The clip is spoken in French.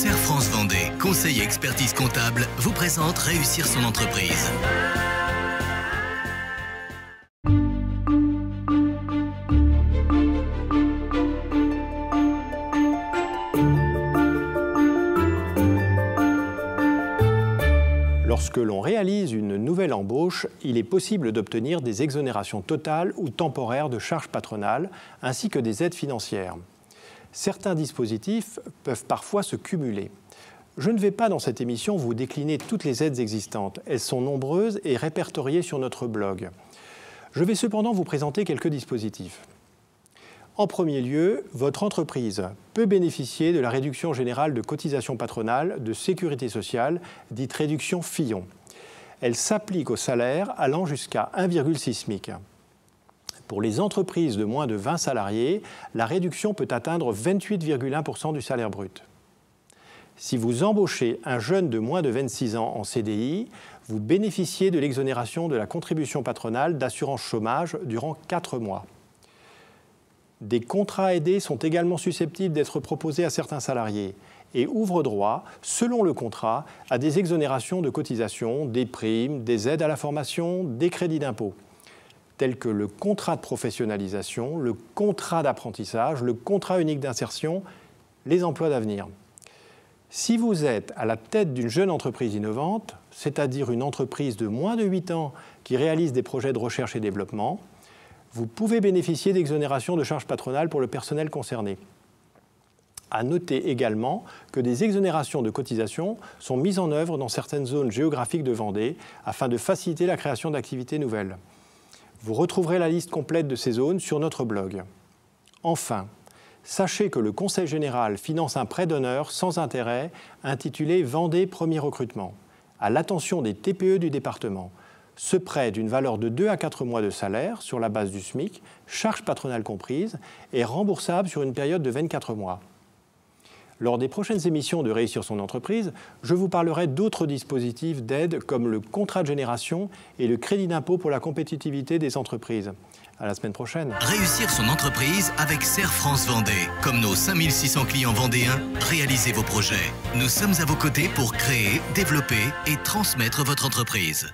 Serre France Vendée, conseil et expertise comptable, vous présente Réussir son entreprise. Lorsque l'on réalise une nouvelle embauche, il est possible d'obtenir des exonérations totales ou temporaires de charges patronales, ainsi que des aides financières. Certains dispositifs peuvent parfois se cumuler. Je ne vais pas dans cette émission vous décliner toutes les aides existantes. Elles sont nombreuses et répertoriées sur notre blog. Je vais cependant vous présenter quelques dispositifs. En premier lieu, votre entreprise peut bénéficier de la réduction générale de cotisation patronale de sécurité sociale, dite réduction Fillon. Elle s'applique aux salaires allant jusqu'à 1,6 SMIC. Pour les entreprises de moins de 20 salariés, la réduction peut atteindre 28,1% du salaire brut. Si vous embauchez un jeune de moins de 26 ans en CDI, vous bénéficiez de l'exonération de la contribution patronale d'assurance chômage durant 4 mois. Des contrats aidés sont également susceptibles d'être proposés à certains salariés et ouvrent droit, selon le contrat, à des exonérations de cotisations, des primes, des aides à la formation, des crédits d'impôt, tels que le contrat de professionnalisation, le contrat d'apprentissage, le contrat unique d'insertion, les emplois d'avenir. Si vous êtes à la tête d'une jeune entreprise innovante, c'est-à-dire une entreprise de moins de 8 ans qui réalise des projets de recherche et développement, vous pouvez bénéficier d'exonérations de charges patronales pour le personnel concerné. À noter également que des exonérations de cotisations sont mises en œuvre dans certaines zones géographiques de Vendée afin de faciliter la création d'activités nouvelles. Vous retrouverez la liste complète de ces zones sur notre blog. Enfin, sachez que le Conseil général finance un prêt d'honneur sans intérêt intitulé Vendée Premier Recrutement, à l'attention des TPE du département. Ce prêt d'une valeur de 2 à 4 mois de salaire sur la base du SMIC, charges patronales comprises, est remboursable sur une période de 24 mois. Lors des prochaines émissions de Réussir son entreprise, je vous parlerai d'autres dispositifs d'aide comme le contrat de génération et le crédit d'impôt pour la compétitivité des entreprises. À la semaine prochaine. Réussir son entreprise avec Serre France Vendée. Comme nos 5600 clients vendéens, réalisez vos projets. Nous sommes à vos côtés pour créer, développer et transmettre votre entreprise.